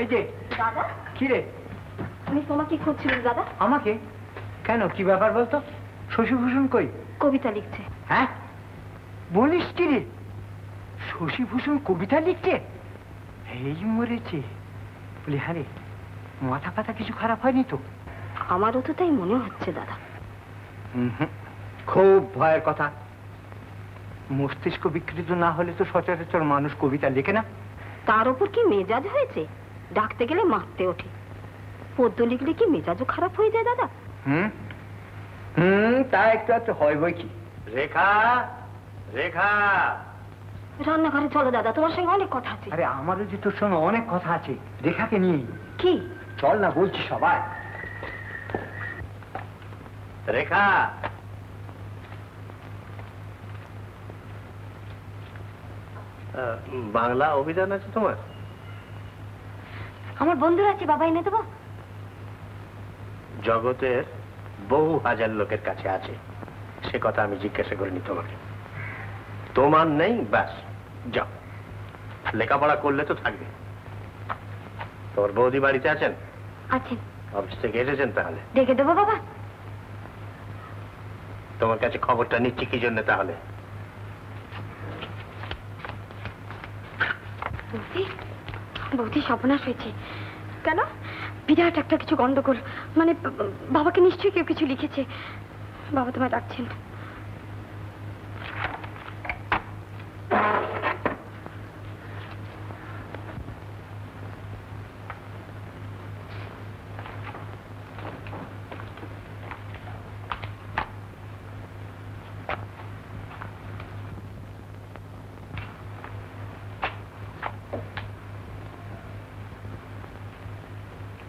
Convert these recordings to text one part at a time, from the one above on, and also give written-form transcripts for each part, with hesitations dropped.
এই যে দাদা, কি রে? আমি তোমাকে খুঁজছিলাম দাদা। আমাকে? কেন, কি ব্যাপার বলতো? শশীভূষণ কই? কবিতা লিখছে। হ্যাঁ, বলিস কি রে? শশীভূষণ কবিতা লিখছে? এই মরেছে। বলি হ্যাঁ রে, মাথা পাতা কিছু খারাপ হয়নি তো? আমারও তো তাই মনে হচ্ছে দাদা। খুব ভয়ের কথা। মস্তিষ্ক বিকৃত না হলে তো সচরাচর মানুষ কবিতা লেখে না। তার উপর কি মেজাজ হয়েছে, ডাকতে গেলে মারতে ওঠে। পদ্য লিখলে কি মেজাজও খারাপ হয়ে যায় দাদা? তা একটু একটু হয় বই কি। রেখা, রেখা, রান্নাঘরে চলো দাদা, তোমার সঙ্গে অনেক কথা আছে। আরে আমারও যে তোর সঙ্গে অনেক কথা আছে, রেখাকে নিয়ে। কি? চল না বলছি সবাই। রেখা, বাংলা অভিধান আছে তোমার? আমার বন্ধুরা আছে, বাবা এনে দেবো। জগতের বহু হাজার লোকের কাছে আছে, সে কথা আমি জিজ্ঞাসা করিনি তোমাকে। তোমার নেই, ব্যাস যাও। লেখাপড়া করলে তো থাকবে। তোমার বৌদি বাড়িতে আছেন? আছেন। অফিস থেকে এসেছেন তাহলে? ডেকে দেবো বাবা। তোমার কাছে খবরটা নিচ্ছি কি জন্য তাহলে? বৌদি, বৌদি সর্বনাশ হয়েছে। কেন? বিরাট একটা কিছু গন্ডগোল। মানে বাবাকে নিশ্চয়ই কেউ কিছু লিখেছে। বাবা তোমায় ডাকছেন।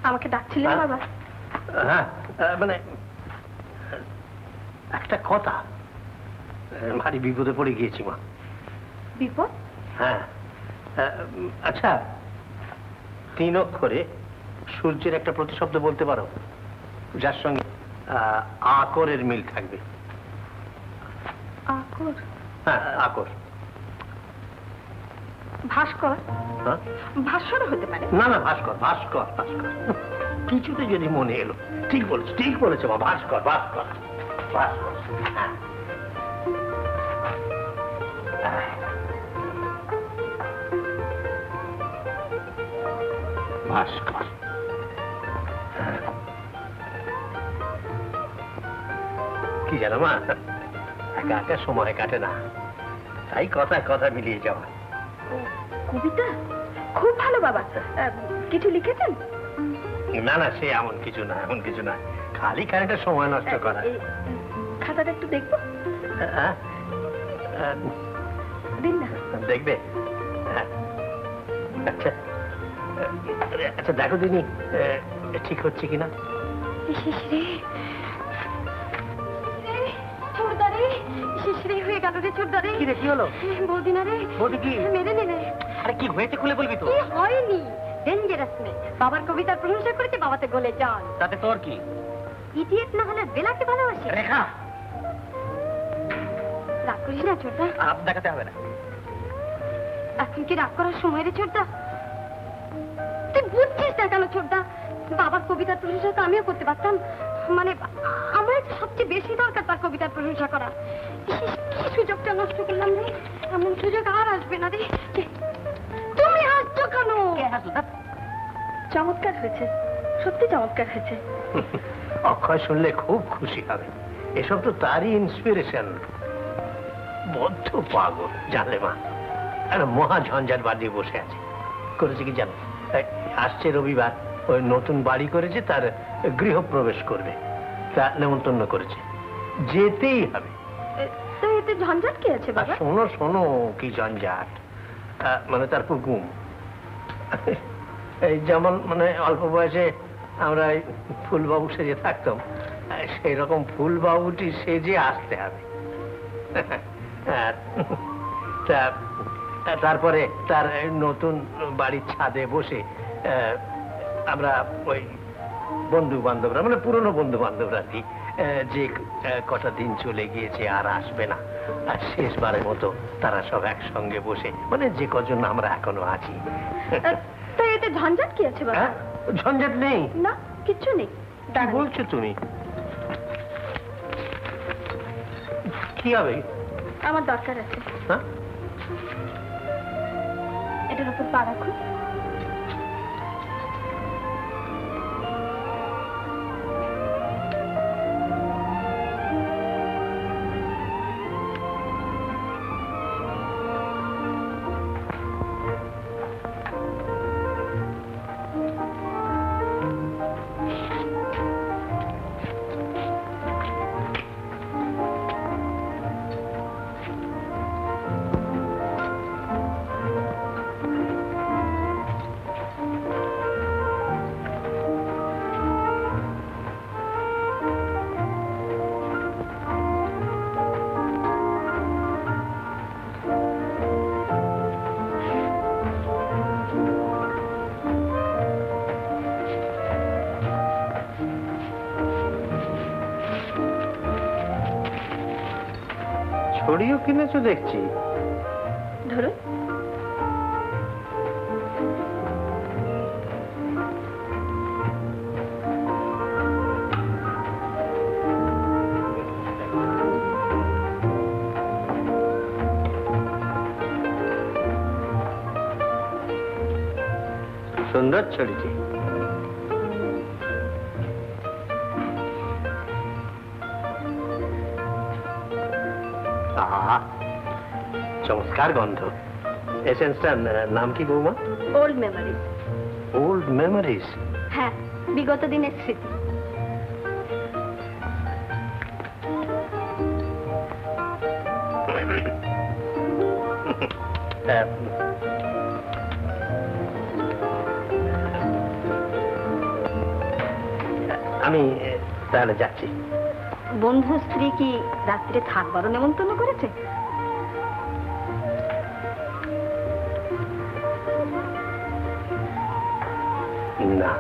আমাকে ডাকছিলেন বাবা? হ্যাঁ, মানে একটা কথা, ভারী বিপদে পড়ে গিয়েছি মা। বিপদ? হ্যাঁ, আচ্ছা, 3 অক্ষরে সূর্যের একটা প্রতিশব্দ বলতে পারো, যার সঙ্গে আকরের মিল থাকবে? আকর? হ্যাঁ, আকর। ভাস্কর? হ্যাঁ, ভাস্কর হতে পারে। না না, ভাস্কর, ভাস্কর, ভাস্কর। কিছুতে যদি মনে এলো। ঠিক বলেছে, ঠিক বলেছে মা, ভাস্কর, ভাস্কর, ভাস্কর। হ্যাঁ, ভাস্কর। কি জানো মা, একা একা সময় কাটে না, তাই কথা কথা মিলিয়ে যাওয়া। কবিতা? খুব ভালো বাবা। কিছু লিখেছেন? না না, সে এমন কিছু না, এমন কিছু না, খালি খানিকটা সময় নষ্ট করা। খাতাটা একটু দেখবো? দিন না। দেখবে? আচ্ছা আচ্ছা, দেখো দিনি ঠিক হচ্ছে কিনা। হয়ে গেল রে ছোটদারে। কি রে, কি হলো? বৌদি না রে। বৌদি কি? মেরে নিলে। আরে কি হয়েছে খুলে বলবি তো? হয়নি, ডেঞ্জারাস মেয়ে। বাবার কবিতার প্রশংসা করেছে, বাবাতে গলে যান। তাতে তোর কি? ইডিয়েট না হলে বেলাকে ভালোবাসে। রেখা, রাগ করিস না ছোটদা। আপ দেখাতে হবে না। এখন কি রাগ করার সময় রে ছোটদা? তুই বুঝছিস না কেন ছোটদা? বাবার কবিতার প্রশংসা তো আমিও করতে পারতাম। মানে আমার সবচেয়ে বেশি দরকার তার কবিতার প্রশংসা করা। কি সুযোগটা নষ্ট করলাম রে। এমন সুযোগ আর আসবে না রে। তুমি হাসছো কেন? চমৎকার হয়েছে, সত্যি চমৎকার হয়েছে। অক্ষয় শুনলে খুব খুশি হবে। এসব তো তারই ইন্সপিরেশন। বদ্ধ পাগল, জানলে মা, একটা মহা ঝঞ্ঝাট বাঁধিয়ে বসে আছে। করেছে কি জানো? আসছে রবিবার ওই নতুন বাড়ি করেছে, তার গৃহপ্রবেশ করবে, তা নেমন্তন্ন করেছে, যেতেই হবে। তো এতে ঝঞ্ঝাট কি আছে বাবা? শোনো শোনো, কি ঝঞ্ঝাট, মানে তার হুকুম। এই যেমন মানে অল্প বয়সে আমরা ফুলবাবু সেজে থাকতাম, সেই রকম ফুলবাবুটি সেজে আসতে হবে। তারপরে তার নতুন বাড়ির ছাদে বসে আমরা ওই বন্ধু বান্ধবরা, মানে পুরনো বন্ধু বান্ধবরা কি, যে কটা দিন চলে গিয়েছে আর আসবে না, আর শেষবারের মতো তারা সব একসঙ্গে বসে, মানে যে কজন আমরা এখনো আছি। তো এতে এতে ঝঞ্ঝাট কি আছে বাবা? হ্যাঁ, ঝঞ্ঝাট নেই। না, কিচ্ছু নেই। কি দাঁড়ান। বলছো তুমি? কি হবে? আমার দরকার আছে। হ্যাঁ, এটার উপর পা রাখুন। ছড়িও কিনেছো দেখছি। ধরুন। সুন্দর ছড়িটি। আহা, চমৎকার গন্ধ। এসেন্সটার নাম কি বৌমা? Old memories. Old memories. হ্যাঁ, বিগত দিনের স্মৃতি। আমি তাহলে যাচ্ছি। বন্ধু স্ত্রী কি রাত্রে থাকবারও নেমন্তন্ন করেছে? না।